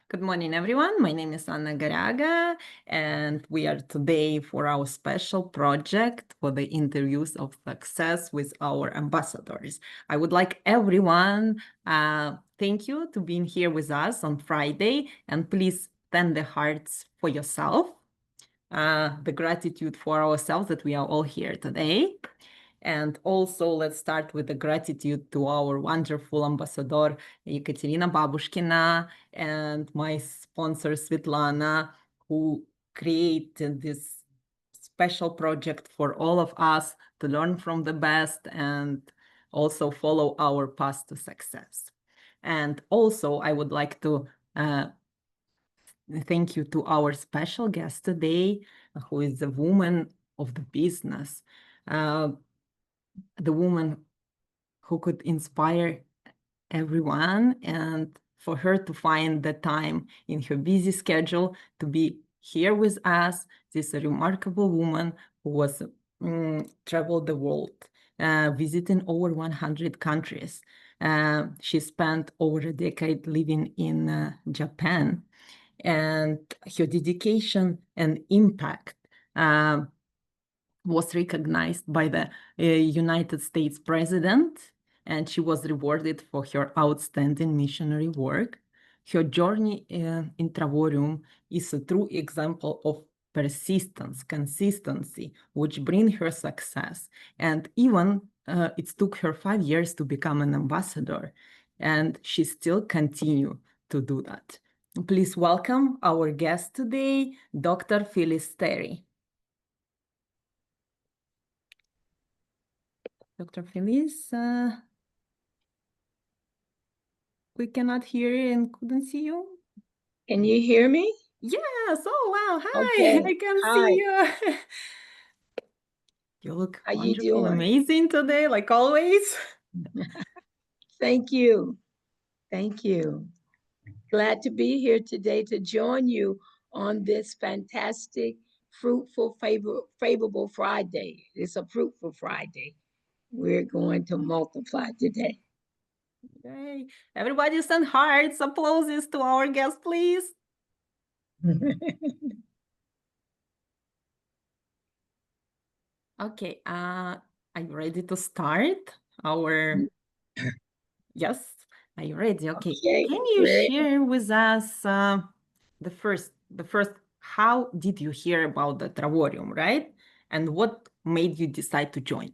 Good morning, everyone. My name is Anna Garaga, and we are today for our special project for the interviews of success with our ambassadors. I would like everyone, thank you to being here with us on Friday, and please send the hearts for yourself, the gratitude for ourselves that we are all here today. And also, let's start with the gratitude to our wonderful ambassador, Ekaterina Babushkina, and my sponsor, Svetlana, who created this special project for all of us to learn from the best and also follow our path to success. And also, I would like to thank you to our special guest today, who is a woman of the business. The woman who could inspire everyone, and for her to find the time in her busy schedule to be here with us. This is a remarkable woman who was traveled the world, visiting over 100 countries. She spent over a decade living in Japan, and her dedication and impact was recognized by the United States president, and she was rewarded for her outstanding missionary work. Her journey in Travorium is a true example of persistence, consistency, which bring her success. And even it took her 5 years to become an ambassador, and she still continue to do that. Please welcome our guest today, Dr. Phyllis Terry. Dr. Phyllis, we cannot hear you and couldn't see you. Can you hear me? Yes. Oh, wow. Hi. Okay. I can Hi. see you. You look How you wonderful, doing? amazing today, like always. Thank you. Thank you. Glad to be here today to join you on this fantastic, fruitful, favorable Friday. It's a fruitful Friday. We're going to multiply today. Yay. Everybody send hearts, applauses to our guest, please. Okay, are you ready to start our... Yes, are you ready? Okay. Can you share with us the first, how did you hear about the Travorium, right? And what made you decide to join?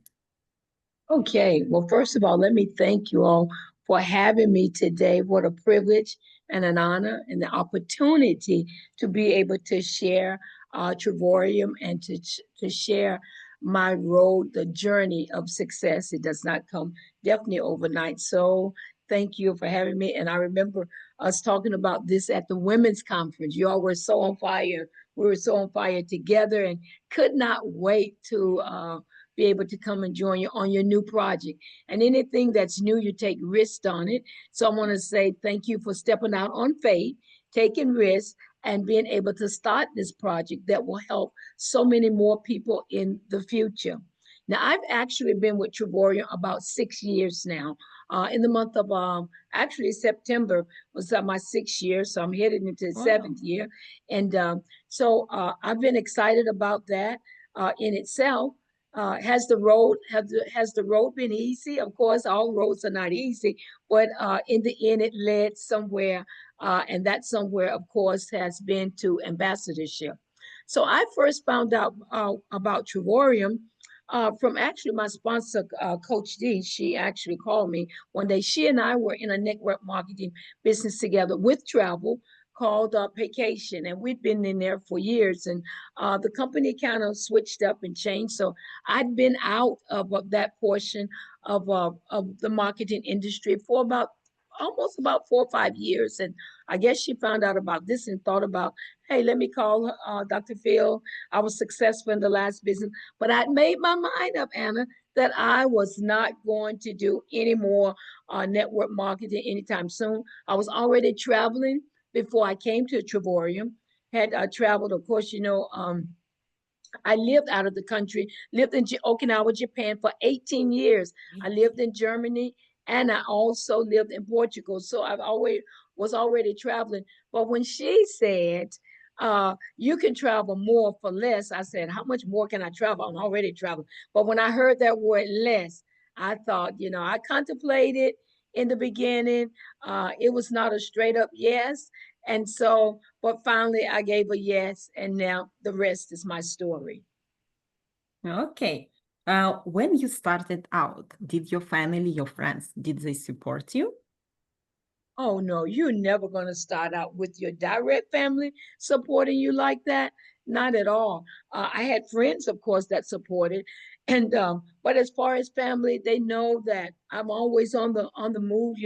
Okay, well, first of all, let me thank you all for having me today. What a privilege and an honor and the opportunity to be able to share Travorium and to share my road, the journey of success. It does not come definitely overnight. So thank you for having me. And I remember us talking about this at the women's conference. You all were so on fire. We were so on fire together and could not wait to be able to come and join you on your new project. And anything that's new, you take risks on it. So I want to say thank you for stepping out on faith, taking risks, and being able to start this project that will help so many more people in the future. Now, I've actually been with Travorium about 6 years now. In the month of actually September was my 6th year, so I'm headed into the 7th year. And so I've been excited about that in itself. Has the road been easy? Of course, all roads are not easy, but in the end, it led somewhere, and that somewhere, of course, has been to ambassadorship. So I first found out about Travorium from actually my sponsor, Coach D. She actually called me one day. She and I were in a network marketing business together with travel called Vacation, and we'd been in there for years. And the company kind of switched up and changed. So I'd been out of that portion of the marketing industry for almost about 4 or 5 years. And I guess she found out about this and thought about, hey, let me call Dr. Phil. I was successful in the last business, but I'd made my mind up, Anna, that I was not going to do any more network marketing anytime soon. I was already traveling before I came to Travorium. Had traveled, of course, I lived out of the country, lived in Okinawa, Japan for 18 years. I lived in Germany and I also lived in Portugal. So I've always was already traveling. But when she said, you can travel more for less, I said, how much more can I travel? I'm already traveling. But when I heard that word less, I thought, I contemplated in the beginning. It was not a straight up yes. And so, but finally I gave a yes, and now the rest is my story. Okay. When you started out, did your family, your friends, did they support you? Oh no, you're never going to start out with your direct family supporting you like that. Not at all. I had friends, of course, that supported, and but as far as family, they know that I'm always on the move.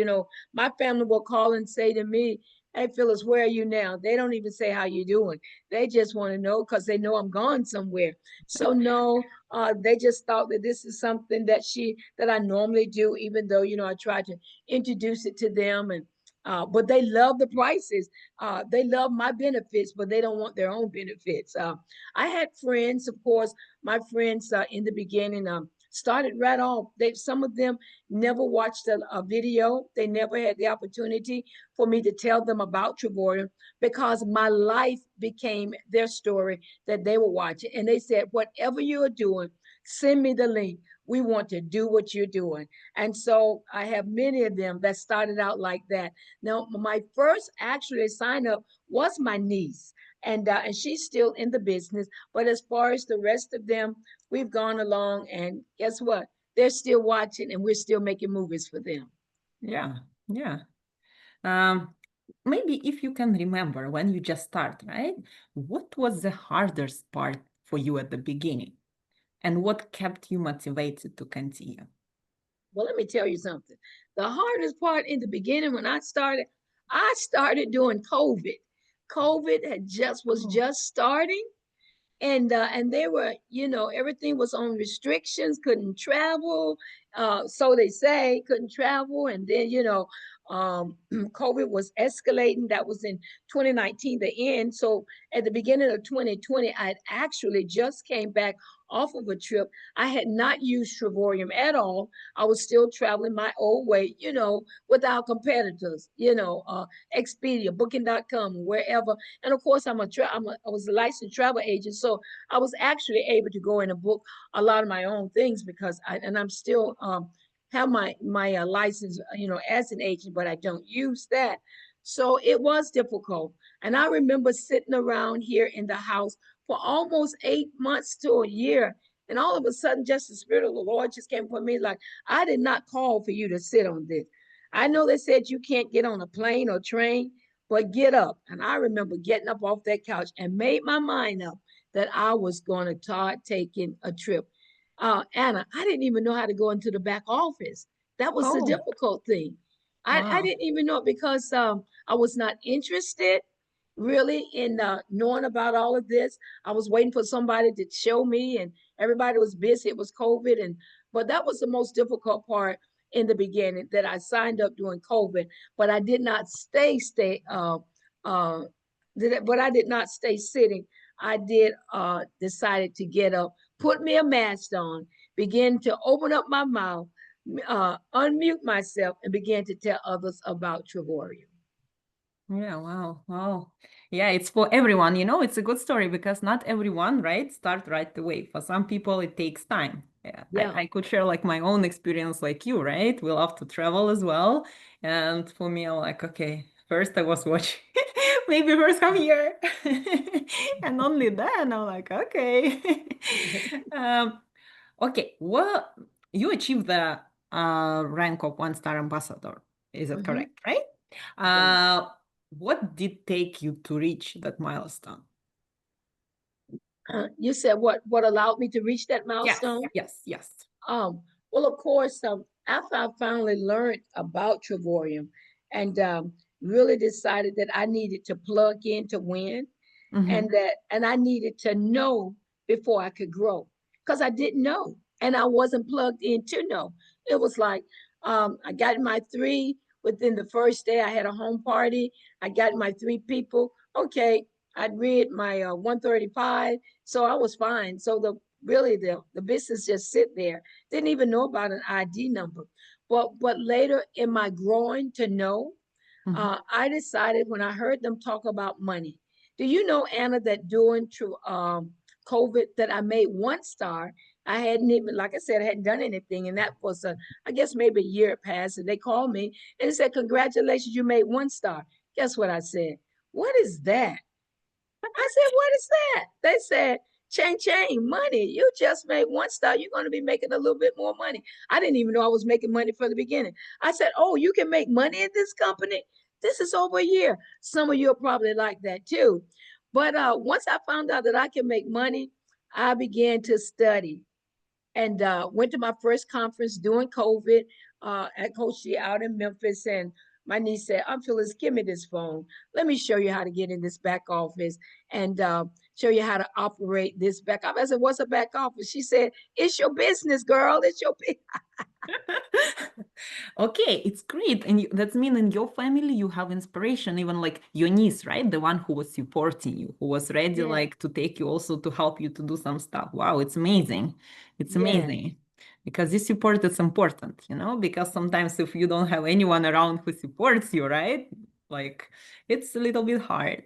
My family will call and say to me, "Hey, Phyllis, where are you now?" They don't even say how you doing. They just want to know because they know I'm gone somewhere. So no, they just thought that this is something that I normally do, even though I try to introduce it to them, and but they love the prices. They love my benefits, but they don't want their own benefits. I had friends, of course, my friends in the beginning started right off. Some of them never watched a video. They never had the opportunity for me to tell them about Trevorium because my life became their story that they were watching. And they said, whatever you are doing, send me the link. We want to do what you're doing. And so I have many of them that started out like that. Now, my first actually sign up was my niece, and she's still in the business. But as far as the rest of them, we've gone along, and guess what? They're still watching, and we're still making movies for them. Yeah, yeah. Um, Maybe if you can remember when you just start, right? What was the hardest part for you at the beginning, and what kept you motivated to continue? Well, let me tell you something. The hardest part in the beginning when I started during COVID. COVID had just was Oh, just starting, and they were, everything was on restrictions, couldn't travel, so they say, couldn't travel. And then COVID was escalating. That was in 2019, the end. So at the beginning of 2020, I had actually just came back off of a trip. I had not used Trevorium at all. I was still traveling my old way, with our competitors, Expedia, booking.com, wherever. And of course, I was a licensed travel agent, so I was actually able to go in and book a lot of my own things because I'm still have my license, as an agent, but I don't use that. So it was difficult, and I remember sitting around here in the house for almost 8 months to a year. And all of a sudden, just the Spirit of the Lord just came upon me like, I did not call for you to sit on this. I know they said you can't get on a plane or train, but get up. And I remember getting up off that couch and made my mind up that I was going to start taking a trip. Anna, I didn't even know how to go into the back office. That was the oh, difficult thing. I wow. didn't even know it because I was not interested really in knowing about all of this. I was waiting for somebody to show me, and everybody was busy. It was COVID, but that was the most difficult part in the beginning, that I signed up during COVID, but I did not uh, but I did not stay sitting. I did decided to get up, put me a mask on, begin to open up my mouth, unmute myself, and begin to tell others about Trevorium. Yeah, wow, wow. Yeah, it's for everyone, it's a good story because not everyone, right, start right away. For some people, it takes time. Yeah, I, Yeah. I could share like my own experience like you, right? We love to travel as well. And for me, I'm like, okay, first I was watching, maybe first come here. And only then I'm like, okay. Um, okay, well, you achieved the rank of one-star ambassador. Is that Hmm. correct, right? Right. Uh, what did take you to reach that milestone? You said what allowed me to reach that Yes, milestone? yes, yes. Um, well, of course, after I finally learned about Trevorium and really decided that I needed to plug in to win, Mm-hmm. and I needed to know before I could grow because I didn't know and I wasn't plugged in to know. It was like I got my three within the first day. I had a home party. I got my three people. Okay, I'd read my 135, so I was fine. So the business just sit there. Didn't even know about an ID number. But later in my growing to know, Mhm. I decided when I heard them talk about money. Do you know, Anna, that during COVID that I made one star? I hadn't even, like I said, I hadn't done anything, and that was I guess maybe a year passed, and they called me and they said, "Congratulations, you made one star." Guess what I said? What is that? I said, "What is that?" They said, "Chain, money. You just made one star. You're going to be making a little bit more money." I didn't even know I was making money from the beginning. I said, "Oh, you can make money in this company? This is over a year." Some of you are probably like that too. But once I found out that I can make money, I began to study and went to my first conference during COVID at Coach G out in Memphis. And my niece said, Phyllis, give me this phone. Let me show you how to get in this back office and show you how to operate this back office. I said, what's a back office? She said, it's your business, girl. It's your business. Okay, it's great. And that's mean in your family you have inspiration, even like your niece, right? The one who was supporting you, who was ready Yeah, like to take you also to help you to do some stuff. Wow, it's amazing. It's yeah. amazing. Because this support is important, because sometimes if you don't have anyone around who supports you, right? Like it's a little bit hard.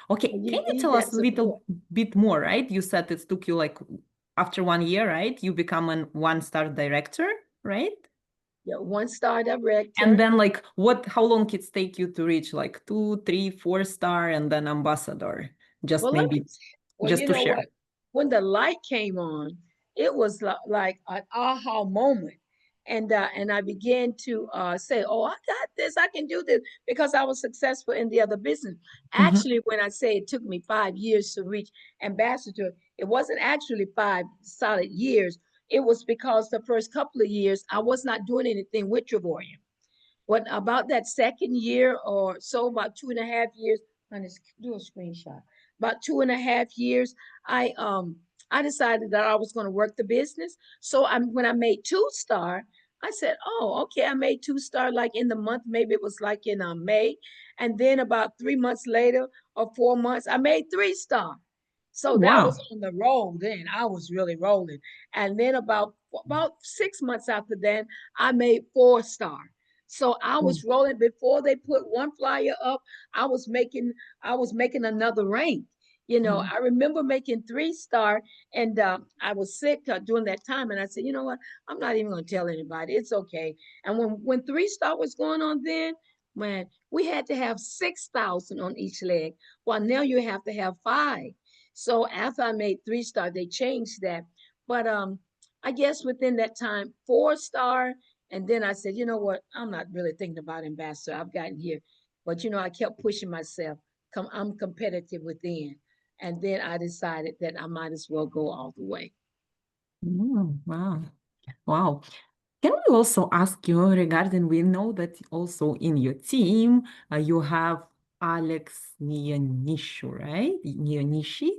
Okay, And you can you need tell that us a little support. bit more, right? You said it took you like after 1 year, right? You become an one-star director, right? Yeah, one star And director. then like how long it take you to reach like 2, 3, 4 star and then ambassador? Just Well, let me, maybe well, just you to know share. what? When the light came on, it was like an aha moment. And I began to say, "Oh, I got this. I can do this," because I was successful in the other business. Mhm. Actually, when I say it took me 5 years to reach ambassador, it wasn't actually 5 solid years. It was because the first couple of years I was not doing anything with Trevorian. What about that second year or so, about 2.5 years, honey, do a screenshot. About 2.5 years, I decided that I was going to work the business. So when I made two star, I said, "Oh, okay, I made two star like in the month, maybe it was like in May, and then about 3 months later or 4 months, I made three star." So that was Wow. on the roll. Then I was really rolling, and then about 6 months after that, I made four star. So I Mm. was rolling before they put one flyer up. I was making I was making another rank. Mhm. I remember making three star, and I was sick during that time, and I said, you know what? I'm not even going to tell anybody. It's okay. And when three star was going on, then man, we had to have 6,000 on each leg. Well, now you have to have five. So after I made three star, they changed that. But I guess within that time, four star, and then I said, you know what? I'm not really thinking about ambassador. I've gotten here. But I kept pushing myself. I'm competitive within. And then I decided that I might as well go all the way. Wow. Wow. Can we also ask you regarding, we know that also in your team, you have Alex Nianishu, right? Nianishi,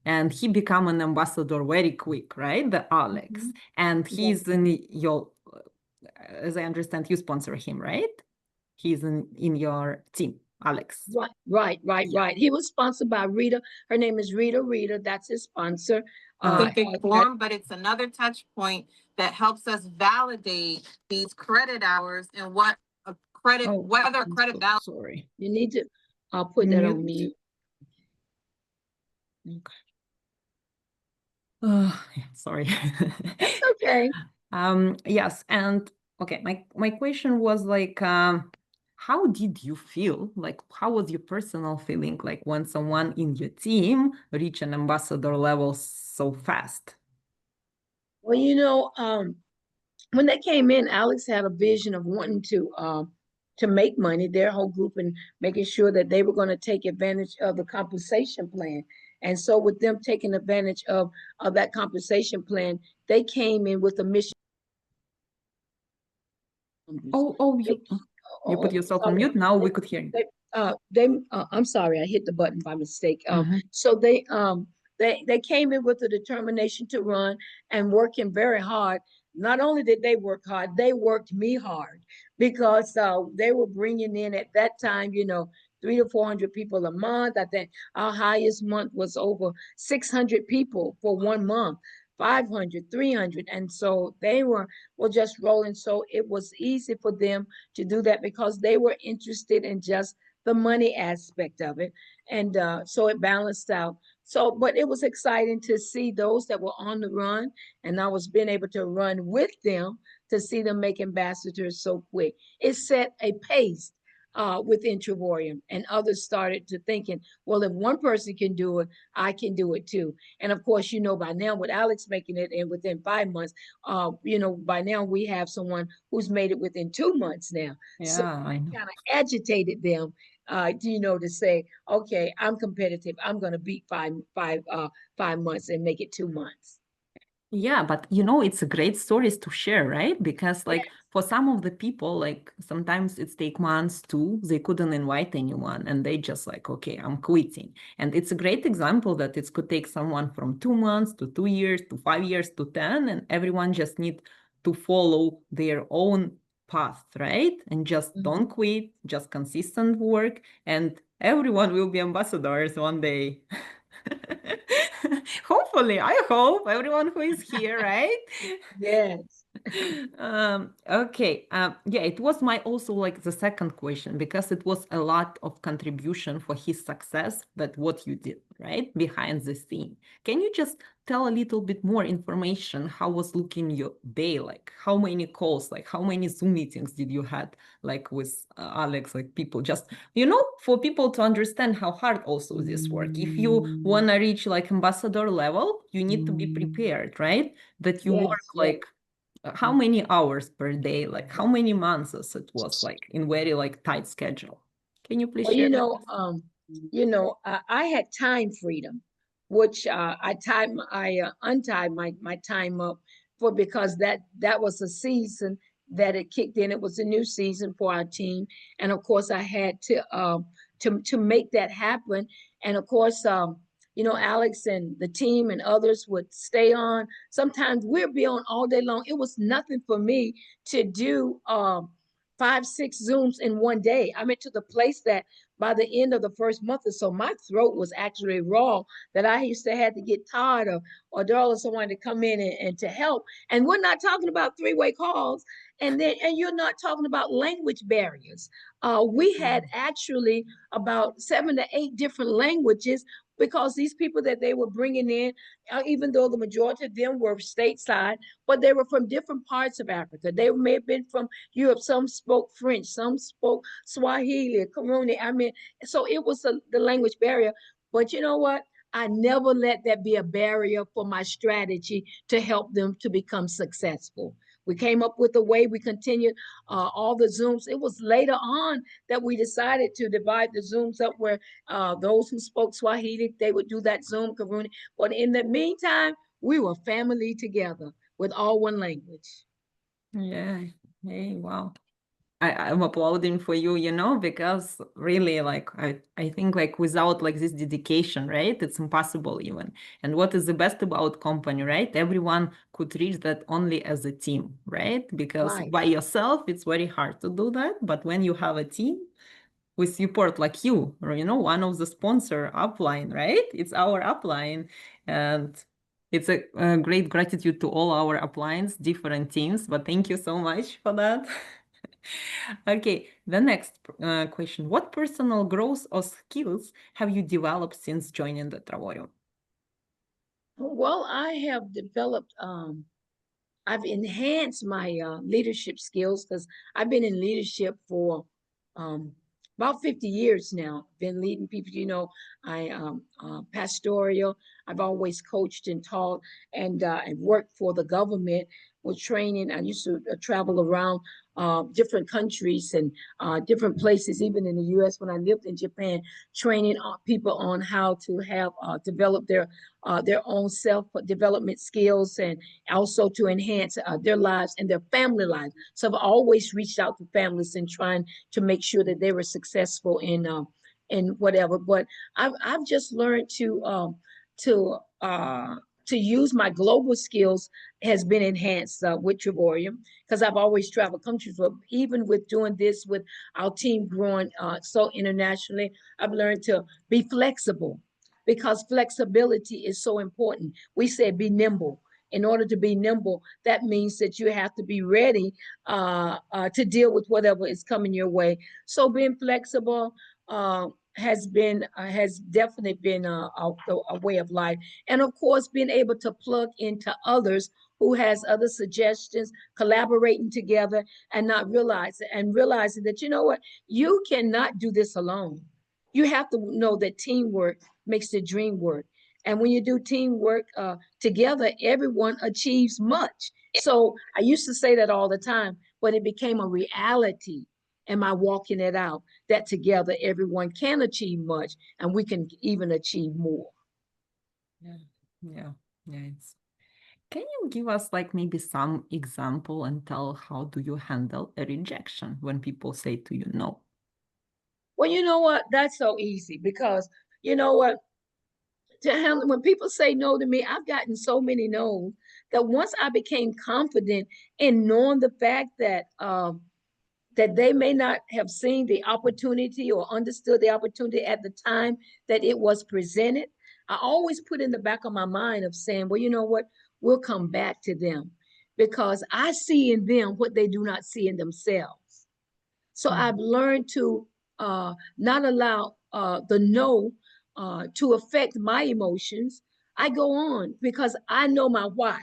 and he become an ambassador very quick, right? The Alex. Mhm. And Yeah. he's in your, as I understand, you sponsor him, right? He's in your team, Alex. Yeah. Right. He was sponsored by Rita. Her name is Rita. Rita, that's his sponsor. Uh, Specific form, but it's another touch point that helps us validate these credit hours and what a credit, oh, whether a I'm credit so balance. sorry. you need to I'll put that on Mute. mute. Okay. Yeah, sorry. That's okay. Yes, and okay, my question was like, how did you feel? Like, how was your personal feeling like when someone in your team reach an ambassador level so fast? Well, when they came in, Alex had a vision of wanting to make money, their whole group, and making sure that they were going to take advantage of the compensation plan. And so, with them taking advantage of that compensation plan, they came in with a mission. Oh, They, you put yourself on sorry. mute. Now They, we could hear you. I'm sorry, I hit the button by mistake. Mhm. So they came in with the determination to run and working very hard. Not only did they work hard, they worked me hard because they were bringing in at that time, 300 to 400 people a month. I think our highest month was over 600 people for one month. 500, 300. And so they were just rolling. So it was easy for them to do that because they were interested in just the money aspect of it. And so it balanced out. So, but it was exciting to see those that were on the run, and I was being able to run with them to see them make ambassadors so quick. It set a pace within Trevorium, and others started to thinking, well, if one person can do it, I can do it too. And of course, you know, by now with Alex making it in within 5 months, you know, by now we have someone who's made it within 2 months now. So Yeah, I know. kind of agitated them, you know, to say, okay, I'm competitive. I'm going to beat 5 months and make it 2 months. Yeah, but you know, it's a great stories to share, right? Because like Yes. for some of the people, like sometimes it's take months too, they couldn't invite anyone and they just like, okay, I'm quitting. And it's a great example that it could take someone from 2 months to 2 years to 5 years to 10, and everyone just need to follow their own path, right? And just Mhm. don't quit, just consistent work, and everyone will be ambassadors one day. Hopefully, I hope everyone who is here, right? Yes. Okay. Yeah, it was my also like the second question because it was a lot of contribution for his success, but what you did, right? Behind the scene. Can you just tell a little bit more information? How was looking your day like? How many calls, like how many Zoom meetings did you had like with Alex, like people just, you know, for people to understand how hard also this work. If you want to reach like ambassador level, you need to be prepared, right? That you work Yes. Yes. like how many hours per day, like how many months it was like in very like tight schedule. Can you please Well, share with I had time freedom, which I untied my time up for because that was a season that it kicked in. It was a new season for our team, and of course I had to make that happen. And of course, you know, Alex and the team and others would stay on. Sometimes we'd be on all day long. It was nothing for me to do 5, 6 Zooms in one day. I mean, to the place that by the end of the first month or so, my throat was actually raw that I used to have to get tired of or there was someone to come in and to help. And we're not talking about three-way calls. And you're not talking about language barriers. We had actually about 7 to 8 different languages because these people that they were bringing in, even though the majority of them were stateside, but they were from different parts of Africa. They may have been from Europe. Some spoke French, some spoke Swahili, Karuni. I mean, so it was the language barrier. But you know what? I never let that be a barrier for my strategy to help them to become successful. We came up with a way we continued all the Zooms. It was later on that we decided to divide the Zooms up where those who spoke Swahili, they would do that Zoom, Karuni. But in the meantime, we were family together with all one language. yeah. Hey, wow. I'm applauding for you, you know, because really like I think like without like this dedication, right? It's impossible even. And what is the best about company, right? Everyone could reach that only as a team, right? Because Right. by yourself, it's very hard to do that. But when you have a team with support like you, or you know, one of the sponsor upline, right? It's our upline. And it's a great gratitude to all our uplines, different teams. But thank you so much for that. Okay, the next question. What personal growth or skills have you developed since joining the Travario? Well, I have developed I've enhanced my leadership skills because I've been in leadership for um, about 50 years now. Been leading people, you know, I pastoral. I've always coached and taught and worked for the government with training. I used to travel around different countries and different places, even in the U.S. when I lived in Japan, training people on how to have develop their own self development skills and also to enhance their lives and their family lives. So I've always reached out to families and trying to make sure that they were successful in whatever. But I've just learned to to use my global skills has been enhanced with Triborium because I've always traveled countries. But even with doing this with our team growing so internationally, I've learned to be flexible because flexibility is so important. We said be nimble. in order to be nimble, that means that you have to be ready to deal with whatever is coming your way. So being flexible has definitely been a way of life. And of course, being able to plug into others who has other suggestions, collaborating together and not realizing that, you know what, you cannot do this alone. You have to know that teamwork makes the dream work. And when you do teamwork together, everyone achieves much. So I used to say that all the time, but it became a reality. Am I walking it out? That together everyone can achieve much and we can even achieve more. Yeah, yeah, yeah. Can you give us like maybe some example and tell how do you handle a rejection when people say to you no? Well, you know what? That's so easy because you know what? To handle when people say no to me, I've gotten so many no's that once I became confident in knowing the fact that they may not have seen the opportunity or understood the opportunity at the time that it was presented, I always put in the back of my mind of saying, well, you know what? We'll come back to them because I see in them what they do not see in themselves. So Mm. I've learned to not allow the no to affect my emotions. I go on because I know my why.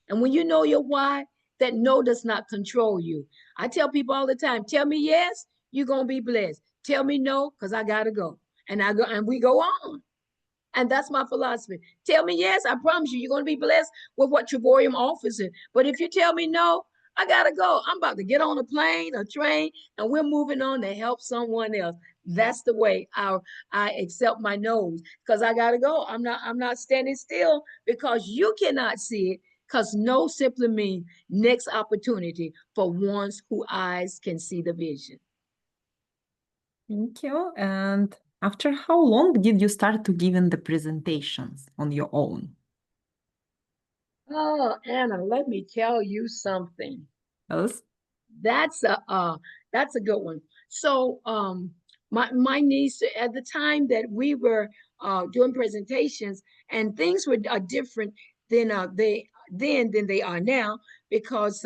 And when you know your why, that no does not control you. I tell people all the time, tell me yes, you're gonna be blessed. Tell me no, because I gotta go. And I go and we go on. And that's my philosophy. Tell me yes, I promise you, you're going to be blessed with what Trevorium offers it. But if you tell me no, I got to go. I'm about to get on a plane, a train, and we're moving on to help someone else. That's the way I accept my no's because I got to go. I'm not standing still because you cannot see it because no simply means next opportunity for ones who eyes can see the vision. Thank you. And after how long did you start to give in the presentations on your own? Oh, Anna, let me tell you something. Yes. That's a that's a good one. So my niece at the time that we were doing presentations and things were different than they are now because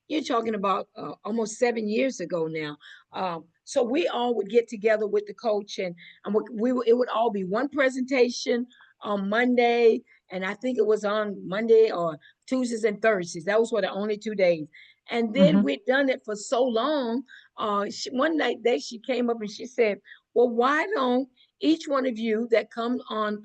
you're talking about almost 7 years ago now. So we all would get together with the coach and it would all be one presentation on Monday, and I think it was on Monday or Tuesdays and Thursdays. That was for the only 2 days. And then Mhm. we'd done it for so long. One night day she came up and she said, well, why don't each one of you that come on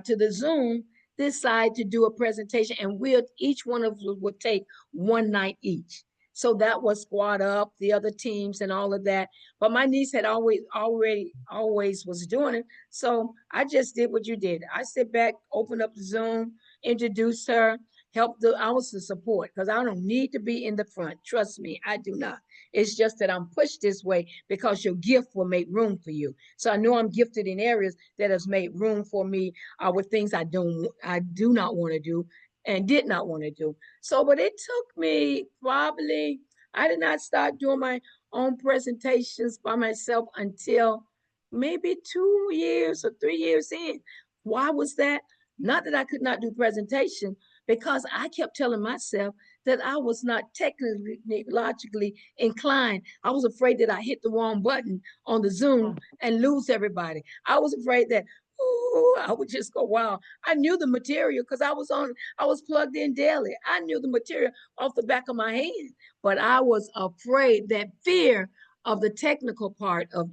to the Zoom decide to do a presentation and each one of us would take one night each. So that was squad up, the other teams and all of that. But my niece had always was doing it. So I just did what you did. I sit back, open up the Zoom, introduce her, help the ounce of support because I don't need to be in the front. Trust me, I do not. It's just that I'm pushed this way because your gift will make room for you. So I know I'm gifted in areas that has made room for me with things I do not want to do and did not want to do. So, but it took me probably, I did not start doing my own presentations by myself until maybe 2 years or 3 years in. Why was that? Not that I could not do presentation, because I kept telling myself that I was not technologically inclined. I was afraid that I hit the wrong button on the Zoom and lose everybody. I was afraid that, ooh, I would just go, wow. I knew the material because I was plugged in daily. I knew the material off the back of my hand, but I was afraid, that fear of the technical part of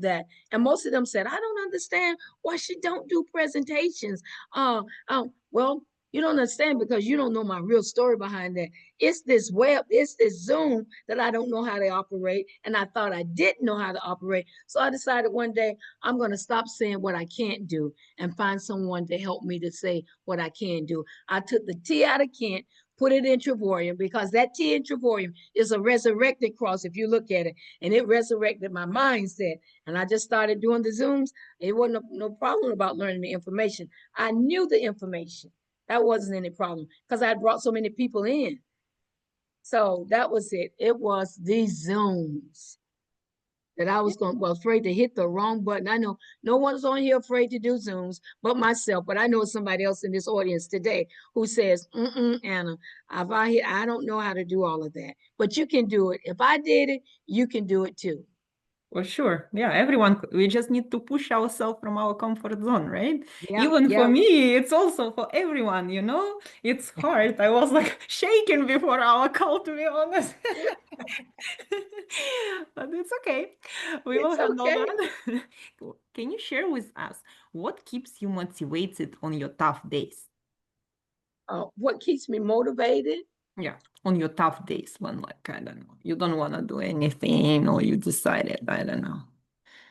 that. And most of them said, I don't understand why she don't do presentations. Well, you don't understand because you don't know my real story behind that. It's this Zoom that I don't know how to operate. And I thought I didn't know how to operate. So I decided one day I'm going to stop saying what I can't do and find someone to help me to say what I can do. I took the T out of can't, put it in Trevorium because that T in Trevorium is a resurrected cross if you look at it. And it resurrected my mindset. And I just started doing the Zooms. It wasn't no problem about learning the information. I knew the information. That wasn't any problem because I had brought so many people in. So that was it. It was these Zooms. that I was going, well, afraid to hit the wrong button. I know no one's on here afraid to do Zooms but myself, but I know somebody else in this audience today who says, Anna, I don't know how to do all of that, but you can do it. If I did it, you can do it too. For sure. Yeah, everyone, we just need to push ourselves from our comfort zone, right? Yeah, Even for yeah. me, it's also for everyone, you know? It's hard. I was like shaking before our call, to be honest. But it's okay. We will It's handle okay. that. Can you share with us what keeps you motivated on your tough days? What keeps me motivated? Yeah, on your tough days when, like, I don't know, you don't want to do anything or you decided, I don't know,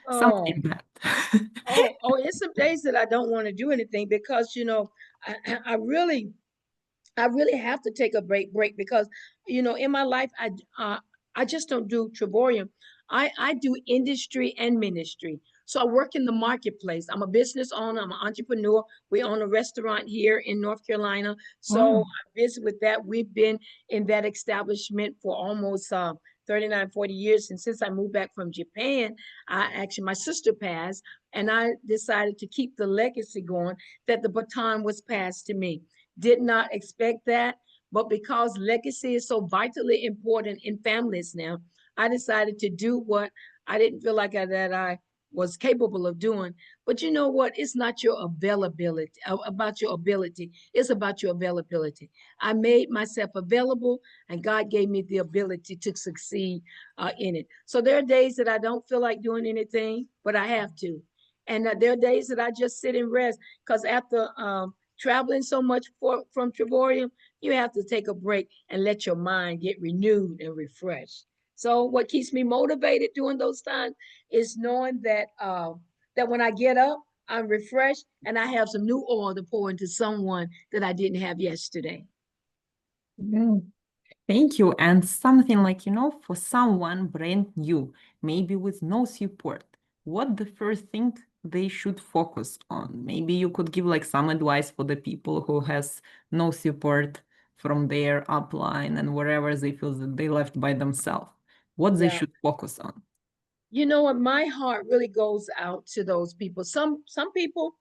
Oh, something bad. it's some days that I don't want to do anything because, I really have to take a break because, in my life, I just don't do triborium. I do industry and ministry. So I work in the marketplace. I'm a business owner. I'm an entrepreneur. We own a restaurant here in North Carolina. So Wow. I'm busy with that. We've been in that establishment for almost 39, 40 years. And since I moved back from Japan, my sister passed, and I decided to keep the legacy going that the baton was passed to me. Did not expect that, but because legacy is so vitally important in families now, I decided to do what I didn't feel like that I was capable of doing. But you know what? It's not your availability about your ability. It's about your availability. I made myself available, and God gave me the ability to succeed in it. So there are days that I don't feel like doing anything, but I have to. And there are days that I just sit and rest because after traveling so much from Trevorium, you have to take a break and let your mind get renewed and refreshed. So what keeps me motivated during those times is knowing that when I get up, I'm refreshed and I have some new oil to pour into someone that I didn't have yesterday. Yeah. Thank you. And something like, for someone brand new, maybe with no support, what the first thing they should focus on? Maybe you could give like some advice for the people who has no support from their upline and wherever they feel that they left by themselves. What they Yeah. should focus on? You know what? My heart really goes out to those people. Some people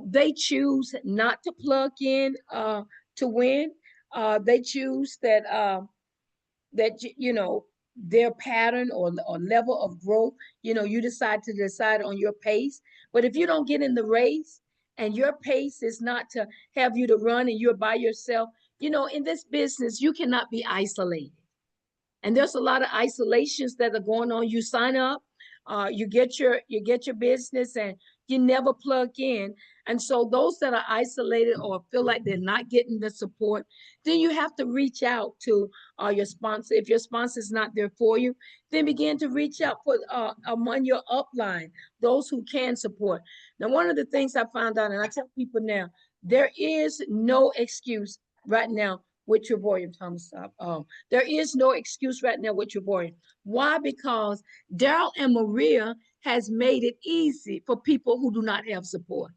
they choose not to plug in to win. They choose that their pattern or level of growth, you decide on your pace. But if you don't get in the race and your pace is not to have you to run and you're by yourself, in this business you cannot be isolated. And there's a lot of isolations that are going on. You sign up, you get your business, and you never plug in. And so those that are isolated or feel like they're not getting the support, then you have to reach out to your sponsor. If your sponsor is not there for you, then begin to reach out for among your upline, those who can support. Now, one of the things I found out, and I tell people now, there is no excuse right now with your boy, Thomas. There is no excuse right now with your boy. Why? Because Daryl and Maria has made it easy for people who do not have support.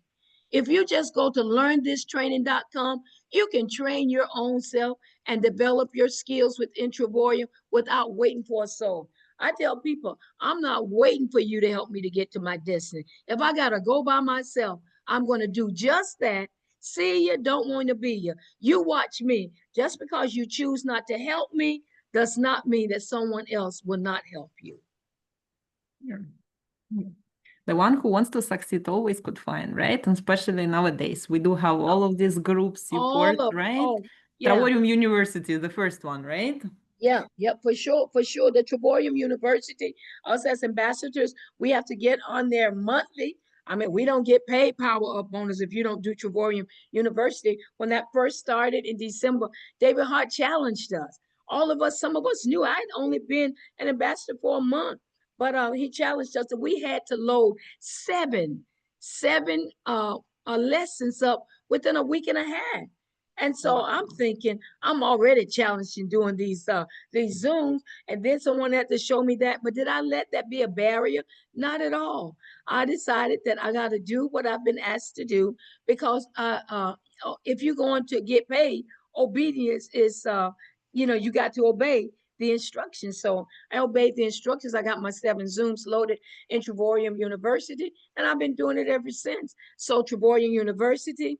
If you just go to learnthistraining.com, you can train your own self and develop your skills with Intravorium without waiting for a soul. I tell people, I'm not waiting for you to help me to get to my destiny. If I got to go by myself, I'm going to do just that. See you, don't want to be you. You watch me. Just because you choose not to help me does not mean that someone else will not help you. Yeah. The one who wants to succeed always could find, right? And especially nowadays, we do have all of these group support, All of them. right? Oh, yeah. Travorium University, the first one, right? Yeah, yeah, for sure, for sure. The Triborium University, us as ambassadors, we have to get on there monthly. I mean, we don't get paid power up bonus if you don't do Triborium University. When that first started in December, David Hart challenged us. All of us, some of us knew I'd only been an ambassador for a month, but he challenged us that we had to load seven lessons up within a week and a half. And so I'm thinking I'm already challenged in doing these Zooms, and then someone had to show me that. But did I let that be a barrier? Not at all. I decided that I got to do what I've been asked to do because if you're going to get paid, obedience is you got to obey. the instructions. So I obeyed the instructions. I got my 7 Zooms loaded in Trevorium University, and I've been doing it ever since. So Trevorium University,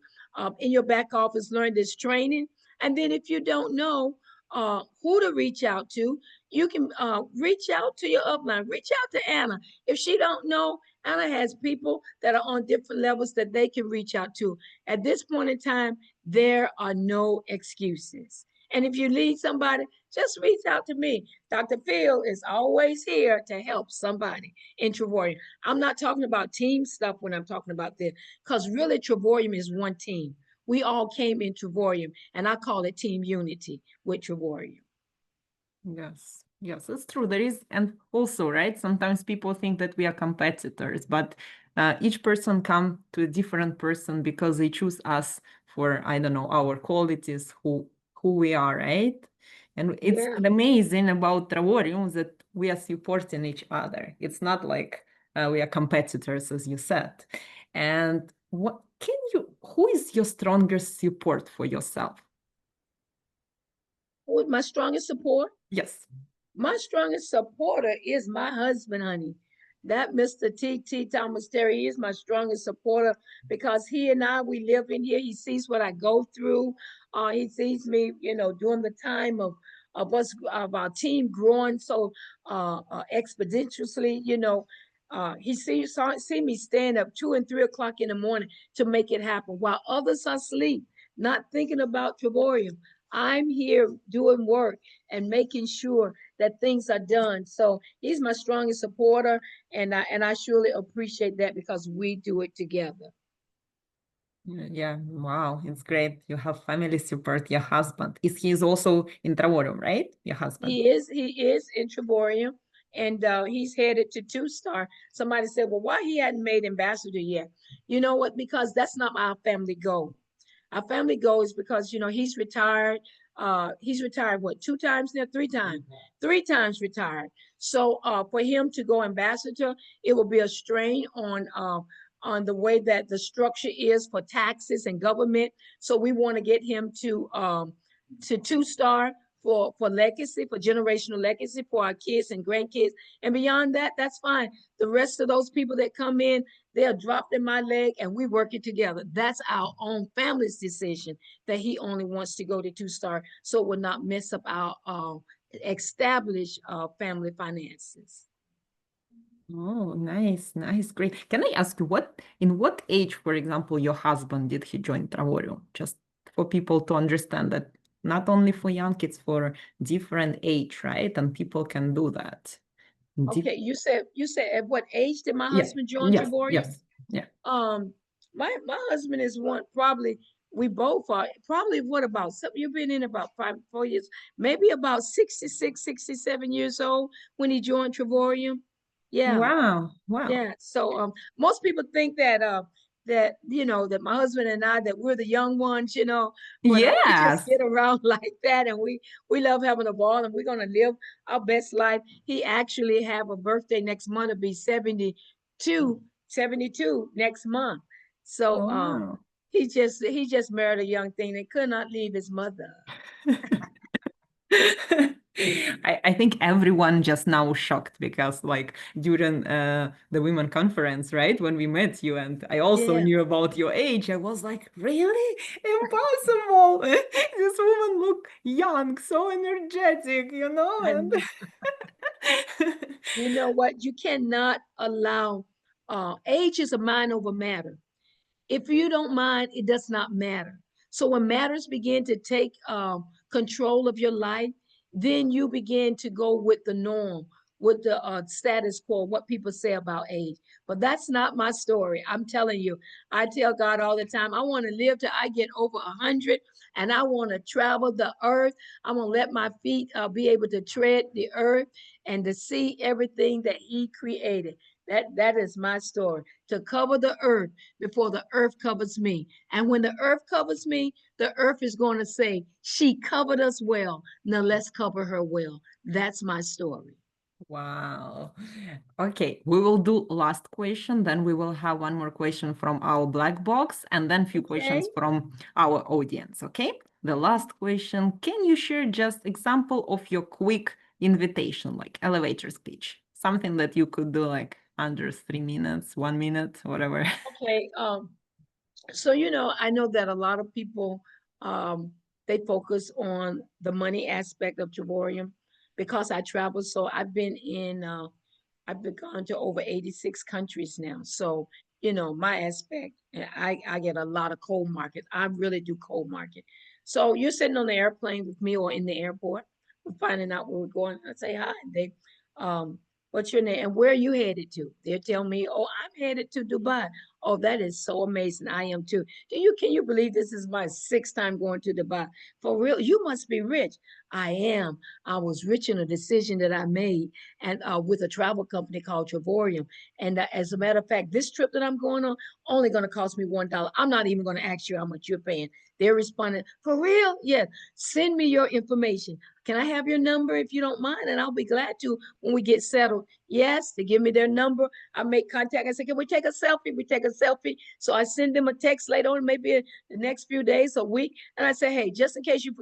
in your back office, learn this training. And then if you don't know who to reach out to, you can reach out to your upline. Reach out to Anna. If she don't know, Anna has people that are on different levels that they can reach out to. At this point in time, there are no excuses. And if you need somebody, just reach out to me. Dr. Phil is always here to help somebody in Trevorium. I'm not talking about team stuff when I'm talking about this, because really Trevorium is one team. We all came in Trevorium, and I call it team unity with Trevorium. Yes, yes, it's true. There is, and also, right, sometimes people think that we are competitors, but each person come to a different person because they choose us for, I don't know, our qualities, who we are, right? And it's Yeah. amazing about Travorium that we are supporting each other. It's not like we are competitors, as you said. And who is your strongest support for yourself? Who is my strongest support? Yes. My strongest supporter is my husband, honey. That Mr. T. Thomas Terry, he is my strongest supporter because he and I, we live in here. He sees what I go through. He sees me, during the time of us, of our team growing so exponentially, he see me stand up 2 and 3 o'clock in the morning to make it happen while others are asleep, not thinking about Trevorium. I'm here doing work and making sure that things are done. So he's my strongest supporter, and I surely appreciate that because we do it together. Yeah, wow, it's great. You have family support, your husband. He's also in Travorium, right? Your husband. He is in Trevorium, and he's headed to 2-star. Somebody said, well, why he hadn't made ambassador yet? You know what? Because that's not our family goal. Our family goal is because he's retired. He's retired what, 2 times now? 3 times. 3 times retired. So for him to go ambassador, it will be a strain on the way that the structure is for taxes and government. So we want to get him to 2-star for legacy, for generational legacy for our kids and grandkids. And beyond that, that's fine. The rest of those people that come in, they're dropped in my leg and we work it together. That's our own family's decision that he only wants to go to 2-star so it will not mess up our established family finances. Oh, nice, nice, great. Can I ask you in what age, for example, your husband did he join Travorium? Just for people to understand that not only for young kids, for different age, right? And people can do that. Okay, you said at what age did my Yeah, husband join yes, Trevorium? yes, yeah. My husband is one, probably we both are probably what about you've been in about 4 years, maybe about 66, 67 years old when he joined Trevorium. Yeah. Wow, wow. Yeah. So most people think that that my husband and I, that we're the young ones, but we just Yes. get around like that, and we love having a ball, and we're gonna live our best life. He actually have a birthday next month to be 72 next month. So Oh, wow. he just married a young thing that could not leave his mother. I think everyone just now shocked because like during the women conference, right? When we met you and I also Yeah. knew about your age, I was like, really? Impossible. This woman look young, so energetic, and And you know what? You cannot allow age is a mind over matter. If you don't mind, it does not matter. So when matters begin to take control of your life, then you begin to go with the norm, with the status quo, what people say about age. But that's not my story. I'm telling you, I tell God all the time, I want to live till I get over 100, and I want to travel the earth. I'm going to let my feet be able to tread the earth and to see everything that He created. That is my story, to cover the earth before the earth covers me. And when the earth covers me, the earth is going to say, she covered us well. Now let's cover her well. That's my story. Wow. Okay, we will do last question, then we will have one more question from our black box, and then few Okay. questions from our audience, okay? The last question, can you share just example of your quick invitation, like elevator speech, something that you could do like under 3 minutes, 1 minute, whatever. Okay. So, I know that a lot of people, um, they focus on the money aspect of Jaborium because I travel. So I've been gone to over 86 countries now. So, my aspect, and I get a lot of cold market. I really do cold market. So you're sitting on the airplane with me or in the airport, we're finding out where we're going. I say hi. They, um, what's your name? And where are you headed to? They'll tell me, oh, I'm headed to Dubai. Oh, that is so amazing. I am too. Can you believe this is my sixth time going to Dubai? For real, you must be rich. I am. I was rich in a decision that I made and with a travel company called Travorium. And as a matter of fact, this trip that I'm going on only going to cost me $1. I'm not even going to ask you how much you're paying. They're responding, for real? Yes. Send me your information. Can I have your number if you don't mind? And I'll be glad to when we get settled. Yes, they give me their number. I make contact. I say, can we take a selfie? We take a selfie. So I send them a text later on, maybe the next few days, a week. And I say, hey, just in case you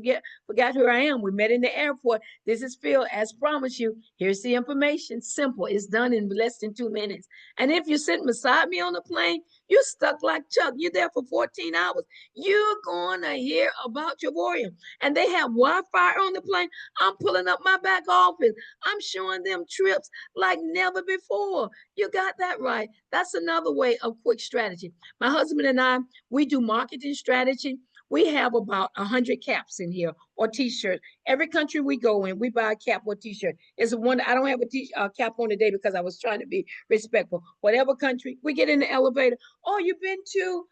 forgot who I am. We met in the airport. This is Phil. As promised you, here's the information. Simple. It's done in less than 2 minutes. And if you're sitting beside me on the plane, you're stuck like Chuck. You're there for 14 hours. You're going to hear about your warrior. And they have Wi-Fi on the plane. I'm pulling up my back office. I'm showing them trips like never before. You got that right. That's another way of quick strategy. My husband and I, we do marketing strategy. We have about 100 caps in here or t-shirts. Every country we go in, we buy a cap or t-shirt. It's one. I don't have a cap on today because I was trying to be respectful. Whatever country we get in the elevator. Oh, you've been to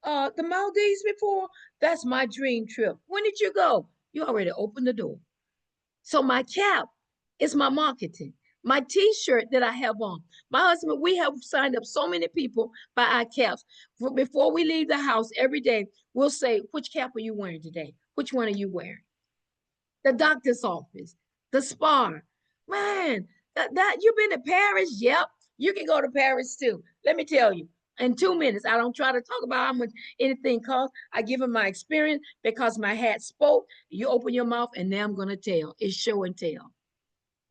the Maldives before? That's my dream trip. When did you go? You already opened the door. So my cap is my marketing. My t-shirt that I have on. My husband, we have signed up so many people by our caps. Before we leave the house every day, we'll say, which cap are you wearing today? Which one are you wearing? The doctor's office, the spa. Man, that you've been to Paris? Yep. You can go to Paris too. Let me tell you. In 2 minutes, I don't try to talk about how much anything costs. I give them my experience because my hat spoke. You open your mouth, and now I'm gonna tell. It's show and tell.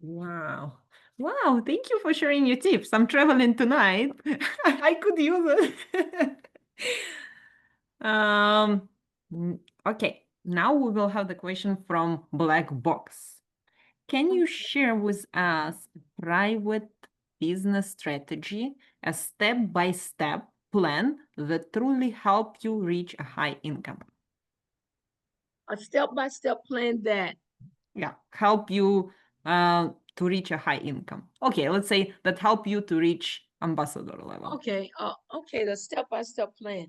Wow. Wow, thank you for sharing your tips. I'm traveling tonight. I could use it. Um, okay, now we will have the question from Black Box. Can you share with us a private business strategy, a step-by-step plan that truly help you reach a high income? A step-by-step plan that Yeah, help you to reach a high income. Okay, let's say that help you to reach ambassador level. okay, the step-by-step plan.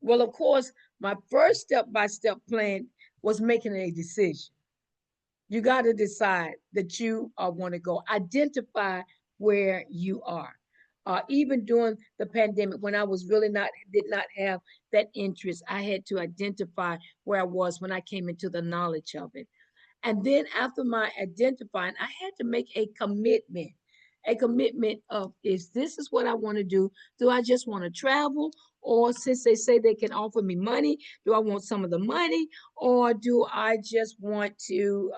Well, of course, my first step-by-step plan was making a decision. You got to decide that you want to go. Identify where you are. Even during the pandemic, when I was really did not have that interest, I had to identify where I was when I came into the knowledge of it. And then after my identifying, I had to make a commitment of if this is what I want to do I just want to travel? Or since they say they can offer me money, do I want some of the money? Or do I just want to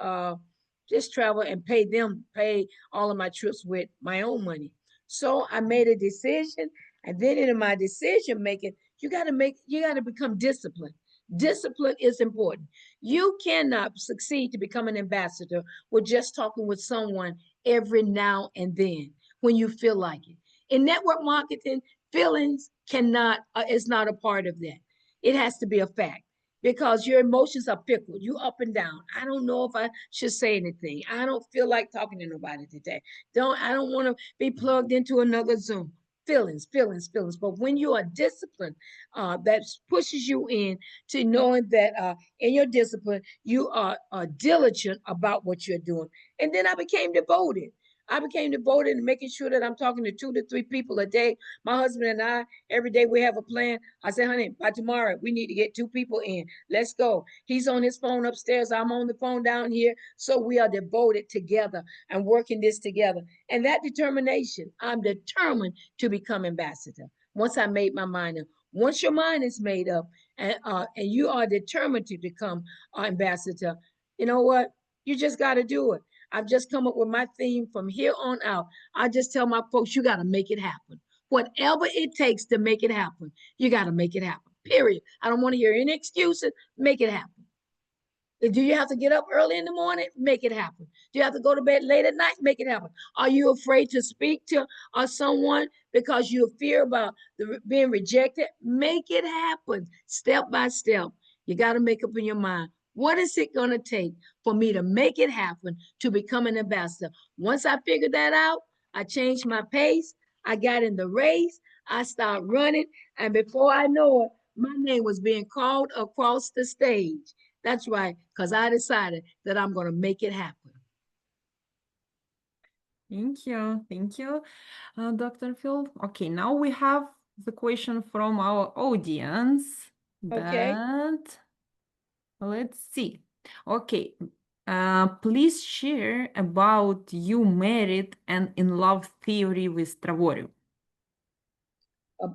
just travel and pay all of my trips with my own money? So I made a decision. And then in my decision making, you got to become disciplined. Discipline is important. You cannot succeed to become an ambassador with just talking with someone every now and then when you feel like it. In network marketing, feelings cannot is not a part of that. It has to be a fact because your emotions are fickle. You up and down. I don't know if I should say anything. I don't feel like talking to nobody today. I don't want to be plugged into another Zoom. Feelings, feelings, feelings. But when you are disciplined, that pushes you in to knowing that in your discipline, you are diligent about what you're doing. And then I became devoted. I became devoted in making sure that I'm talking to 2 to 3 people a day. My husband and I, every day we have a plan. I said, honey, by tomorrow, we need to get 2 people in. Let's go. He's on his phone upstairs. I'm on the phone down here. So we are devoted together and working this together. And that determination, I'm determined to become ambassador. Once I made my mind up, once your mind is made up and you are determined to become ambassador, you know what? You just got to do it. I've just come up with my theme from here on out. I just tell my folks, you got to make it happen. Whatever it takes to make it happen, you got to make it happen. Period. I don't want to hear any excuses. Make it happen. Do you have to get up early in the morning? Make it happen. Do you have to go to bed late at night? Make it happen. Are you afraid to speak to someone because you fear about being rejected? Make it happen step by step. You got to make up in your mind. What is it going to take for me to make it happen to become an ambassador? Once I figured that out, I changed my pace. I got in the race. I started running. And before I know it, my name was being called across the stage. That's right, because I decided that I'm going to make it happen. Thank you. Thank you, Dr. Phil. Okay, now we have the question from our audience, Okay. but let's see. Okay, please share about you married and in love theory with Travorio.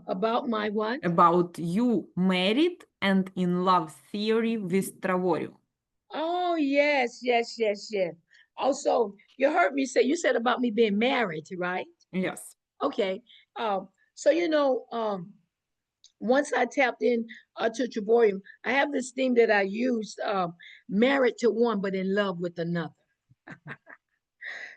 About my what? About you married and in love theory with Travorio. Oh, yes, yes, yes, yes. Also, you heard me say, you said about me being married, right? Yes. Okay. So, once I tapped in to Triborium, I have this theme that I use, married to one, but in love with another.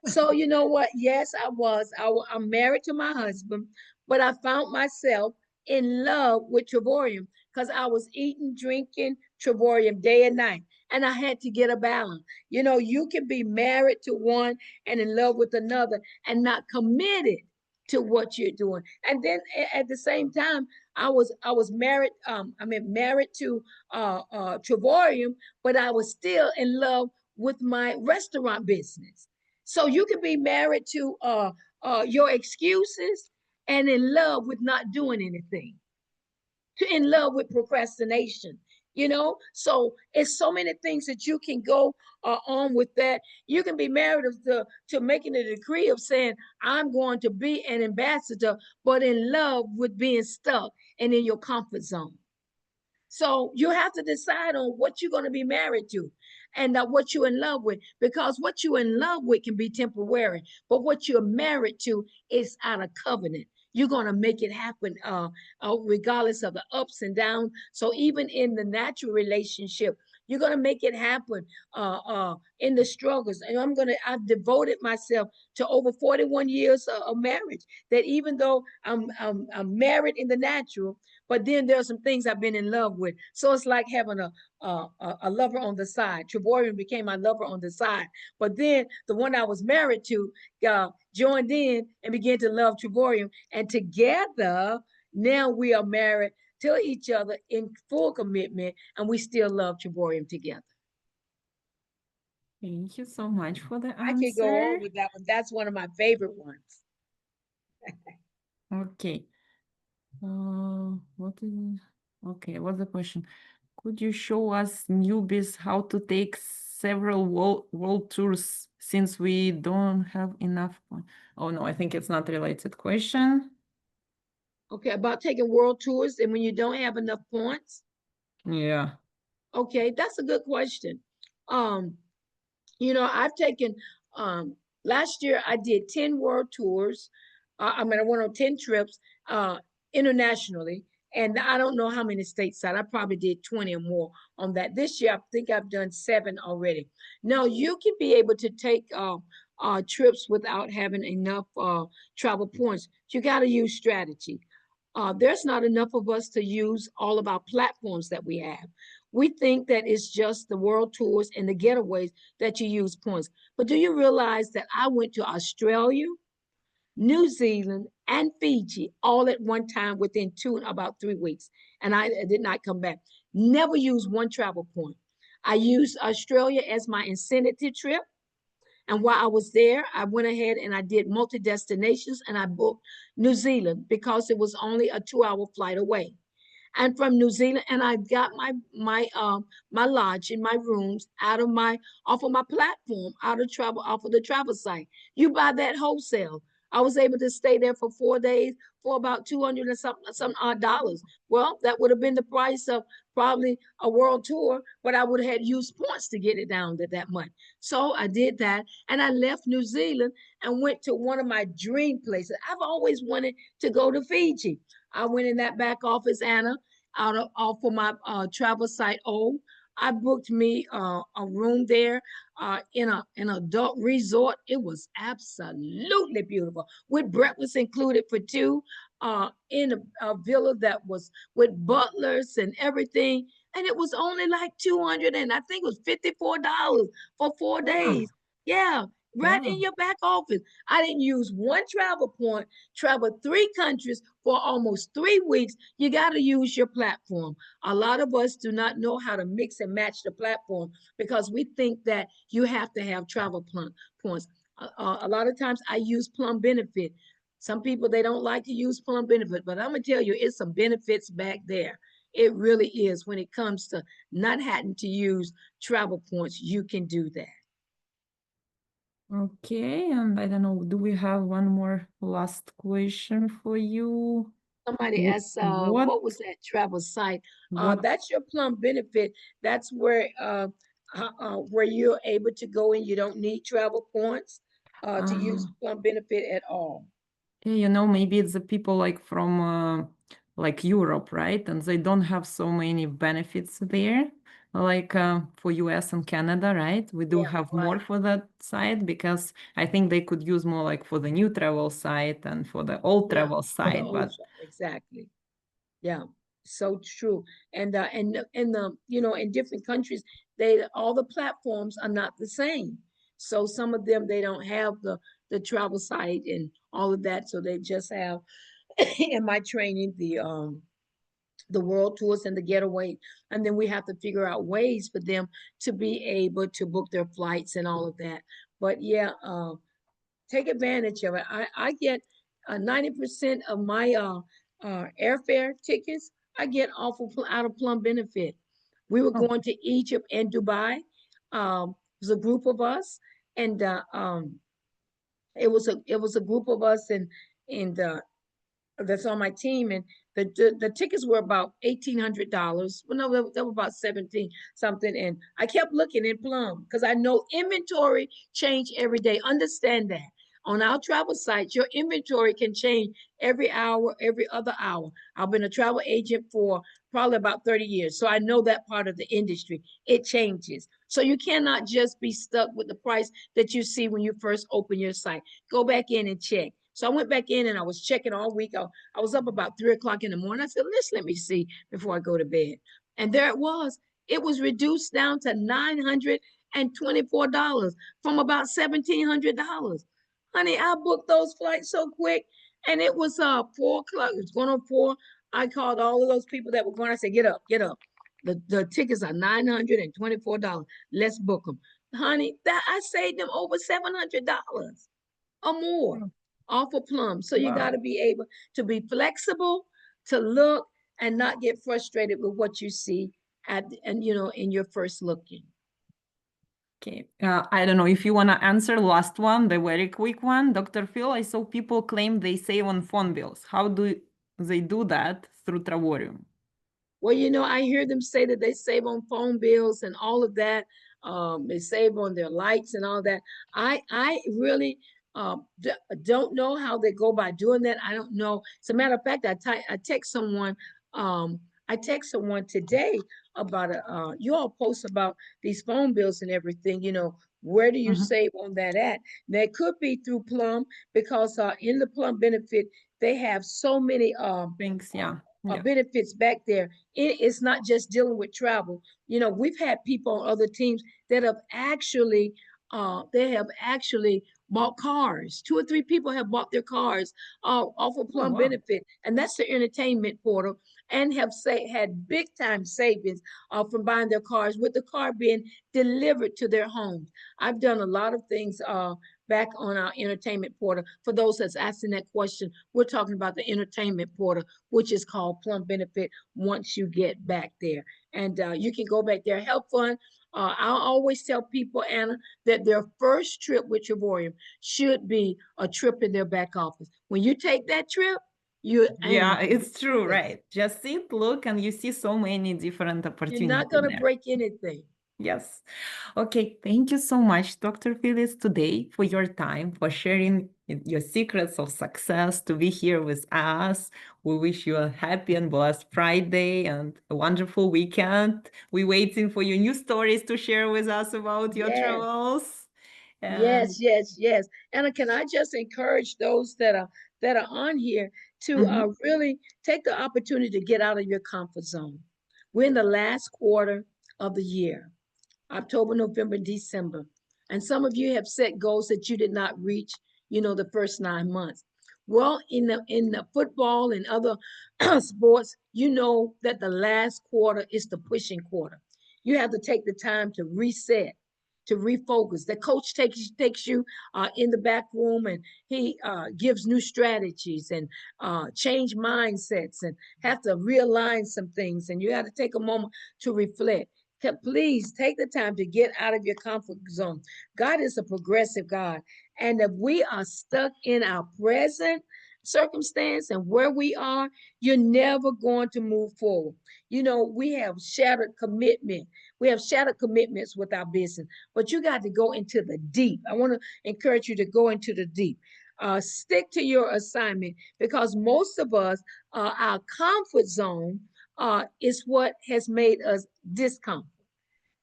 So you know what? Yes, I was. I'm married to my husband, but I found myself in love with Triborium because I was eating, drinking Triborium day and night, and I had to get a balance. You can be married to one and in love with another, and not committed to what you're doing. And then at the same time, I was married. Married to Triborium, but I was still in love with my restaurant business. So you can be married to your excuses and in love with not doing anything, to in love with procrastination. So it's so many things that you can go on with that. You can be married to making a decree of saying, I'm going to be an ambassador, but in love with being stuck and in your comfort zone. So you have to decide on what you're going to be married to and what you're in love with, because what you're in love with can be temporary, but what you're married to is out of covenant. You're going to make it happen regardless of the ups and downs. So even in the natural relationship, you're going to make it happen in the struggles. And I've devoted myself to over 41 years of marriage, that even though I'm married in the natural, but then there's some things I've been in love with. So it's like having a lover on the side. Triborium became my lover on the side. But then the one I was married to joined in and began to love Triborium. And together, now we are married to each other in full commitment, and we still love Triborium together. Thank you so much for the I could go answer. on with that one. That's one of my favorite ones. Okay. What is okay? What's the question? Could you show us newbies how to take several world tours since we don't have enough points? Oh no, I think it's not related question. Okay, about taking world tours and when you don't have enough points. Yeah. Okay, that's a good question. Um, I've taken last year I did 10 world tours. I went on 10 trips internationally, and I don't know how many stateside. I probably did 20 or more on that. This year, I think I've done 7 already. Now, you can be able to take trips without having enough travel points. You got to use strategy. There's not enough of us to use all of our platforms that we have. We think that it's just the world tours and the getaways that you use points. But do you realize that I went to Australia, New Zealand, and Fiji all at one time within about 3 weeks, and I did not come back. Never used one travel point. I used Australia as my incentive trip. And while I was there, I went ahead and I did multi destinations, and I booked New Zealand because it was only a 2-hour flight away. And from New Zealand, and I got my lodge in my rooms off of my platform, out of travel, off of the travel site. You buy that wholesale. I was able to stay there for 4 days for about 200 and some odd dollars. Well, that would have been the price of probably a world tour, but I would have had used points to get it down to that much. So I did that, and I left New Zealand and went to one of my dream places. I've always wanted to go to Fiji. I went in that back office, Anna, off of my travel site. Oh, I booked me a room there in an adult resort. It was absolutely beautiful with breakfast included for two in a villa that was with butlers and everything. And it was only like 200 and I think it was $54 for 4 days. Wow. Yeah, right in Wow. your back office. I didn't use one travel point, traveled 3 countries for almost 3 weeks. You got to use your platform. A lot of us do not know how to mix and match the platform because we think that you have to have travel points. A lot of times I use Plum Benefit. Some people they don't like to use Plum Benefit, but I'm gonna tell you, it's some benefits back there. It really is when it comes to not having to use travel points. You can do that. Okay, and I don't know, do we have one more last question for you? Somebody asked, What what was that travel site? what That's your Plum Benefit. That's where you're able to go and you don't need travel points to use uh Plum Benefit at all. yeah, maybe it's the people like from like Europe, right? And they don't have so many benefits there, like for US and Canada, right? We do Yeah, have more right. for that side because I think they could use more like for the new travel site and for the old Yeah, travel for the site, old but exactly. Yeah, so true. And in different countries, they all the platforms are not the same. So some of them they don't have the travel site and all of that. So they just have in my training the world tours and the getaway. And then we have to figure out ways for them to be able to book their flights and all of that. But yeah, take advantage of it. I get 90% of my airfare tickets I get off of out of Plum Benefit. We were oh, going to Egypt and Dubai. It was a group of us, and it was a group of us, and that's on my team, and the tickets were about $1,800. Well, no, they were about 17 something, and I kept looking in Plum because I know inventory change every day. Understand that on our travel sites, your inventory can change every hour, every other hour. I've been a travel agent for probably about 30 years, so I know that part of the industry. It changes, so you cannot just be stuck with the price that you see when you first open your site. Go back in and check. So I went back in and I was checking all week. I was up about 3 o'clock in the morning. I said, let me see before I go to bed. And there it was. It was reduced down to $924 from about $1,700. Honey, I booked those flights so quick. And it was 4 o'clock. It was going on four. I called all of those people that were going. I said, get up, get up. The tickets are $924. Let's book them. Honey, that I saved them over $700 or more oh, off a plum. So you got wow. to be able to be flexible, to look and not get frustrated with what you see in your first looking. Okay, I don't know if you want to answer last one, the very quick one. Dr. Phil, I saw people claim they save on phone bills. How do they do that through Travorium? Well, I hear them say that they save on phone bills and all of that. They save on their lights and all that. I really don't know how they go by doing that. I don't know. As a matter of fact, I text someone. Um, I text someone today about you all post about these phone bills and everything. Where do you Mhm. save on that at? That could be through Plum because in the Plum benefit they have so many Thanks, uh, yeah. Yeah. benefits back there. It's not just dealing with travel. We've had people on other teams that have actually bought cars. 2 or 3 people have bought their cars off of Oh, Plum wow. Benefit, and that's the entertainment portal, and have had big time savings from buying their cars with the car being delivered to their homes. I've done a lot of things back on our entertainment portal. For those that's asking that question, we're talking about the entertainment portal, which is called Plum Benefit once you get back there. And you can go back there, help fund. I always tell people, Anna, that their first trip with Trevorium should be a trip in their back office. When you take that trip, you're Yeah, aiming for it's true, success. right? Just sit, look, and you see so many different You're not opportunities going to there. break anything. Yes. Okay, thank you so much, Dr. Phyllis, today for your time, for sharing your secrets of success, to be here with us. We wish you a happy and blessed Friday and a wonderful weekend. We're waiting for your new stories to share with us about your Yes. travels. Yes, And yes, yes. Anna, can I just encourage those that are on here to mhm. really take the opportunity to get out of your comfort zone. We're in the last quarter of the year. October, November, December. And some of you have set goals that you did not reach, the first 9 months. Well, in the football and other sports, you know that the last quarter is the pushing quarter. You have to take the time to reset, to refocus. The coach takes you in the back room, and he gives new strategies and change mindsets, and have to realign some things. And you have to take a moment to reflect. Please take the time to get out of your comfort zone. God is a progressive God. And if we are stuck in our present circumstance and where we are, you're never going to move forward. We have shattered commitment. We have shattered commitments with our business, but you got to go into the deep. I want to encourage you to go into the deep. Stick to your assignment, because most of us, our comfort zone is what has made us discomfort.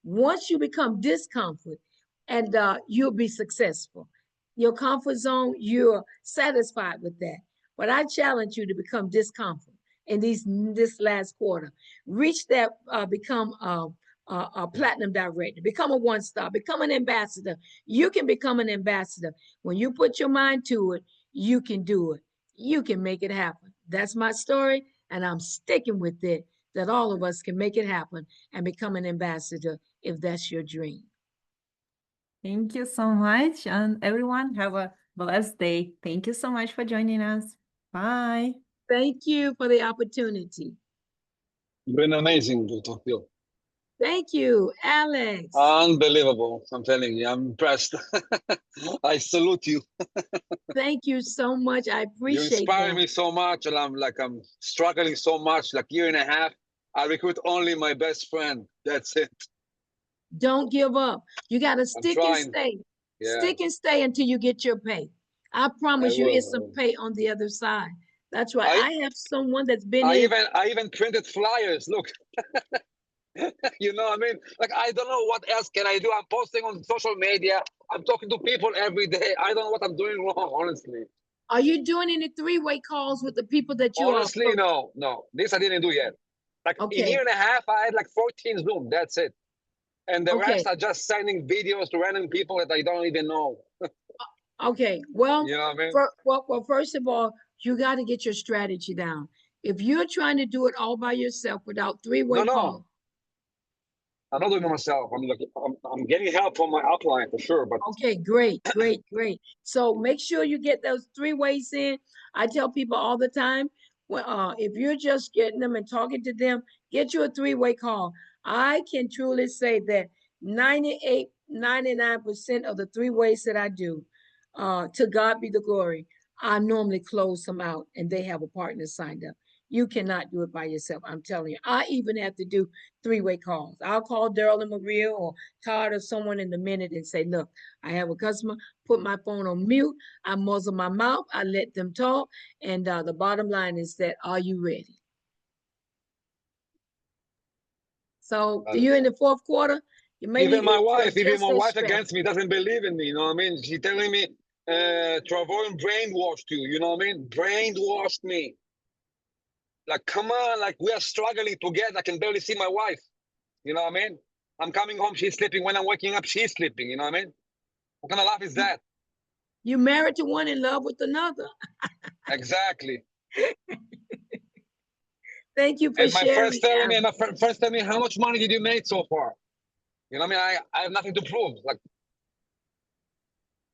Once you become discomfort, and you'll be successful. Your comfort zone, you're satisfied with that. But I challenge you to become discomfort in this last quarter. Reach that, become a platinum director, become a one-star, become an ambassador. You can become an ambassador. When you put your mind to it, you can do it. You can make it happen. That's my story, and I'm sticking with it, that all of us can make it happen and become an ambassador if that's your dream. Thank you so much. And everyone, have a blessed day. Thank you so much for joining us. Bye. Thank you for the opportunity. You've been amazing, Dr. Phil. Thank you, Alex. Unbelievable. I'm telling you, I'm impressed. I salute you. Thank you so much. I You appreciate inspire that. me so much, and I'm struggling so much. Like year and a half, I recruit only my best friend. That's it. Don't give up. You got to I'm stick and trying. stay. Yeah, Stick and stay until you get your pay. I I promise you, will. it's some pay on the other side. That's right. I I have someone that's been I here. even printed flyers. Look, you know what I mean? Like I don't know what else can I do. I'm posting on social media. I'm talking to people every day. I don't know what I'm doing wrong, honestly. Are you doing any three-way calls with the people that you are Honestly, approaching? no. This I didn't do yet. Like in a Okay. year and a half, I had like 14 Zoom. That's it. And the Okay. rest are just sending videos to random people that I don't even know. Okay. Well, You know what I mean? first of all, you got to get your strategy down. If you're trying to do it all by yourself without three-way calls, No. I'm not doing it myself. I'm getting help from my upline for sure. But okay, great, great, great. So make sure you get those three ways in. I tell people all the time, well, if you're just getting them and talking to them, get you a three-way call. I can truly say that 98, 99% of the three ways that I do, to God be the glory, I normally close them out and they have a partner signed up. You cannot do it by yourself. I'm telling you. I even have to do three-way calls. I'll call Daryl and Maria or Todd or someone in a minute and say, look, I have a customer, put my phone on mute, I muzzle my mouth, I let them talk. And the bottom line is that, are you ready? So you in the fourth quarter, you may need to even adjust my that wife strategy. against me doesn't believe in me. You know what I mean? She's telling me, Trevor brainwashed you. You know what I mean? Brainwashed me. Like, come on, like we are struggling together. I can barely see my wife. You know what I mean? I'm coming home, she's sleeping. When I'm waking up, she's sleeping. You know what I mean? What kind of life is that? You married to one, in love with another. Exactly. Thank you for And my sharing, friends telling me, Alan. how much money did you make so far? You know what I mean? I have nothing to prove. Like,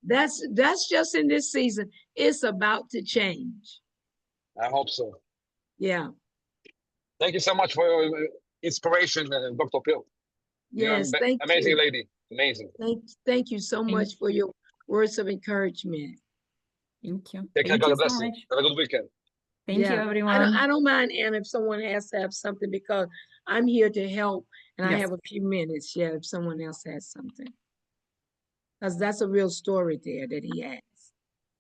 That's just in this season. It's about to change. I hope so. Yeah. Thank you so much for your inspiration, Dr. Phil. Yes, thank amazing you. lady. Amazing. Thank you so much for your words of encouragement. Thank you. Take care. Thank you God so bless you. much. Have a good weekend. Thank you, Yeah, everyone. I don't mind, Anna, if someone has to have something, because I'm here to help and I Yes. have a few minutes. Yeah, if someone else has something. Because that's a real story there that he has.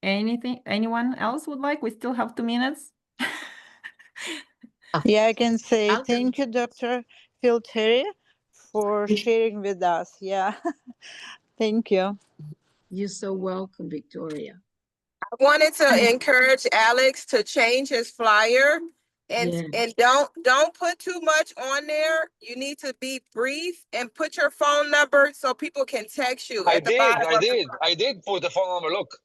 Anyone else would like? We still have 2 minutes. Yeah, I can say I'll do- thank you, Dr. Phil Terry, for sharing with us. Yeah, thank you. You're so welcome, Victoria. I wanted to encourage Alex to change his flyer Yeah. and don't put too much on there. You need to be brief and put your phone number so people can text you I at the did. bottom. I did put the phone number. Look.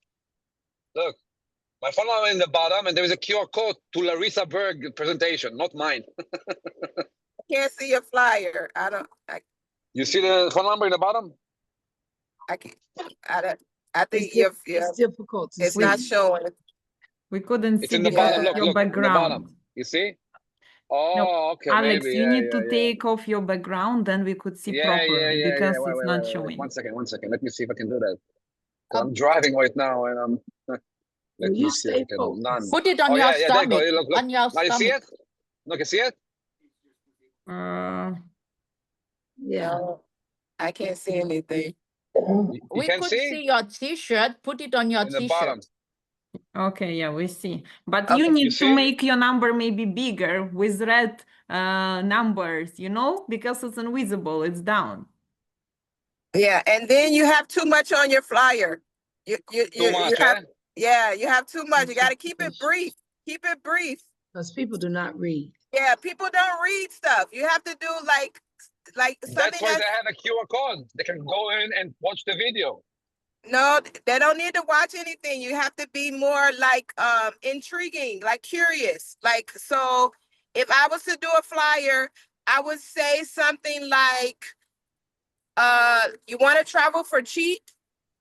My phone number in the bottom, and there is a QR code to Larissa Berg presentation, not mine. I can't see your flyer. You see the phone number in the bottom? I can't. I think It's difficult to it's see. not showing. We couldn't It's see in the because bottom. of Look, your look, in the bottom. background. You see? No, Oh, okay, Alex, maybe. you Yeah, need yeah, to yeah. take off your background, then we could see properly because Wait, it's wait, not wait, wait. showing. One second. Let me see if I can do that. I'm driving right now, and I'm. Let me You see if I stay can. focused. None. Put it on Oh your yeah, yeah. There you stomach. go. Look, look. On your Now you see stomach. it? Look, you see it? Yeah. No, I can't see anything. You We can could see see your t-shirt. Put it on your in the bottom. t-shirt. Okay, yeah, we see. But Okay. you You need to see? make your number maybe bigger with red numbers, because it's invisible, it's down. Yeah, and then you have too much on your flyer. Too much, have, eh? yeah, you have too much. You got to keep it brief. Keep it brief. Because people do not read. Yeah, people don't read stuff. You have to do like That's something why they that's have a QR code. They can go in and watch the video. no, they don't need to watch anything. You have to be more like intriguing, like curious. Like, so if I was to do a flyer, I would say something like you want to travel for cheap,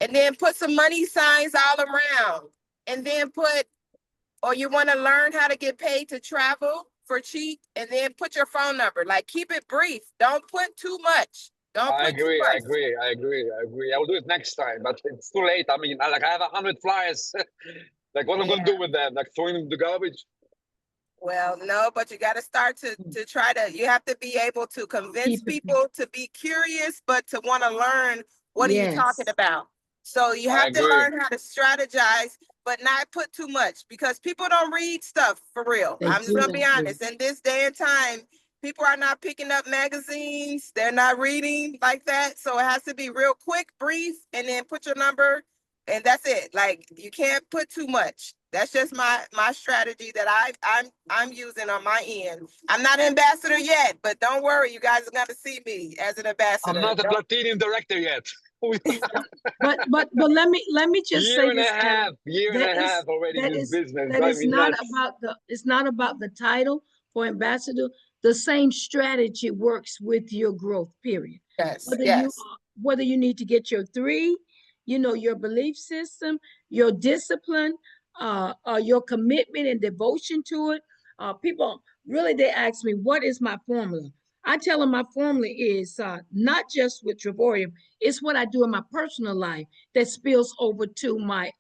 and then put some money signs all around, and then or you want to learn how to get paid to travel for cheap, and then put your phone number. Like, keep it brief. Don't put too much. I agree. I will do it next time, but it's too late. I mean, I have 100 flyers. Like, what am I gonna do with them? Like, throwing them in the garbage? Well, no, but you got to start to try to. You have to be able to convince people to be curious, but to want to learn what are you talking about. So you have to learn how to strategize, but not put too much, because people don't read stuff for real. I'm just gonna be honest. In this day and time, people are not picking up magazines. They're not reading like that. So it has to be real quick, brief, and then put your number, and that's it. Like, you can't put too much. That's just my strategy that I'm using on my end. I'm not an ambassador yet, but don't worry, you guys are gonna see me as an ambassador. I'm not a platinum director yet. But let me just say this. Year and a half already in this business. That is not about it's not about the title for ambassador. The same strategy works with your growth, period. Yes. Whether you need to get your 3, your belief system, your discipline, your commitment and devotion to it. People really, they ask me, what is my formula? I tell them my formula is not just with Trevorium, it's what I do in my personal life that spills over to my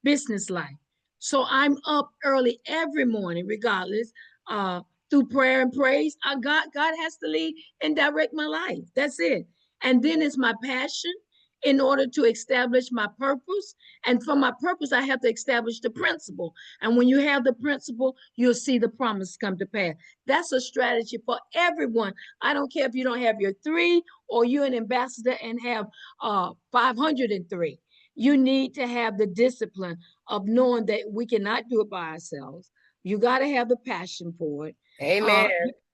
business life. So I'm up early every morning, regardless, through prayer and praise. God has to lead and direct my life. That's it. And then it's my passion in order to establish my purpose. And for my purpose, I have to establish the principle. And when you have the principle, you'll see the promise come to pass. That's a strategy for everyone. I don't care if you don't have your 3 or you're an ambassador and have 503. You need to have the discipline of knowing that we cannot do it by ourselves. You got to have the passion for it. Amen.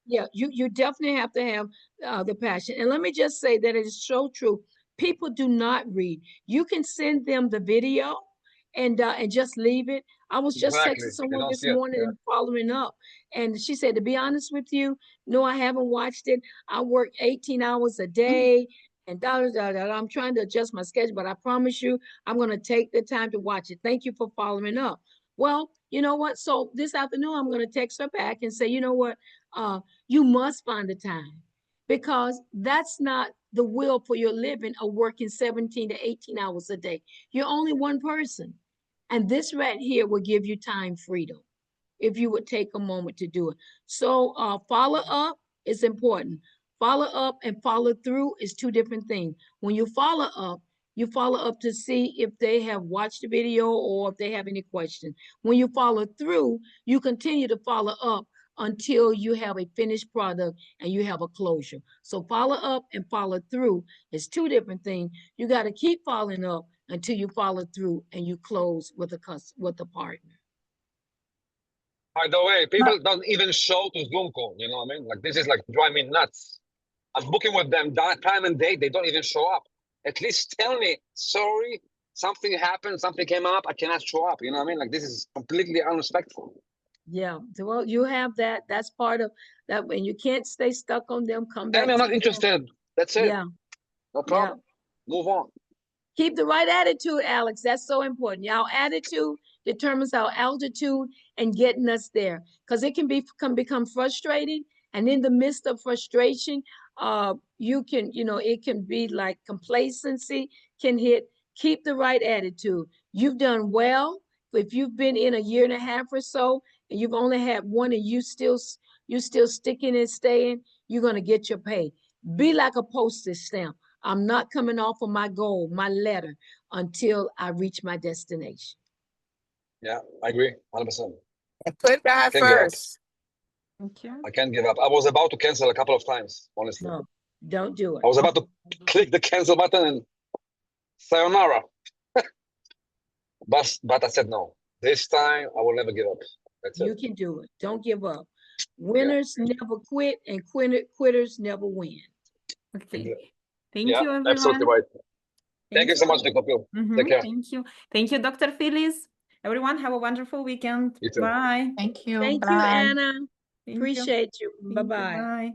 Yeah, you definitely have to have the passion. And let me just say that it is so true. People do not read. You can send them the video and just leave it. I was just texting someone this morning and following up, and she said, to be honest with you, no, I haven't watched it. I work 18 hours a day, and I'm trying to adjust my schedule, but I promise you, I'm going to take the time to watch it. Thank you for following up. Well, you know what? So this afternoon, I'm going to text her back and say, you know what? You must find the time, because that's not the will for your living of working 17 to 18 hours a day. You're only one person. And this right here will give you time freedom if you would take a moment to do it. So follow up is important. Follow up and follow through is two different things. When you follow up to see if they have watched the video or if they have any questions. When you follow through, you continue to follow up until you have a finished product and you have a closure. So follow up and follow through is two different things. You got to keep following up until you follow through and you close with a partner. By the way, people don't even show to Zoom call, you know what I mean? Like, this is like driving me nuts. I'm booking with them that time and date, they don't even show up. At least tell me, sorry, something happened, something came up, I cannot show up, you know what I mean? Like, this is completely unrespectful. Yeah, well, you have that. That's part of that. When you can't stay stuck on them, come Tell back me I'm to not them. interested. That's it. Yeah, No problem. Move on. keep the right attitude, Alex. That's so important. Our attitude determines our altitude and getting us there. Because it can become frustrating. And in the midst of frustration, you can, it can be like complacency can hit. Keep the right attitude. You've done well. If you've been in a year and a half or so, and you've only had one and you still sticking and staying, you're going to get your pay. Be like a postage stamp. I'm not coming off of my goal, my letter, until I reach my destination. Yeah, I agree, 100%. Put God first. Thank you. I can't give up. I was about to cancel a couple of times, honestly. No, don't do it. I was about to click the cancel button and sayonara. But I said no. This time I will never give up. That's You it. can do it. Don't give up. Winners never quit, and quitters never win. Okay. Thank Yeah, you, everyone. absolutely right. Thank you so much, Dr. Phil. Take care. Thank you. Thank you, Dr. Phyllis. Everyone, have a wonderful weekend. You too. Bye. Thank you. Thank you, Bye. Anna. Thank you. Appreciate you. Thank you. Bye-bye. Bye.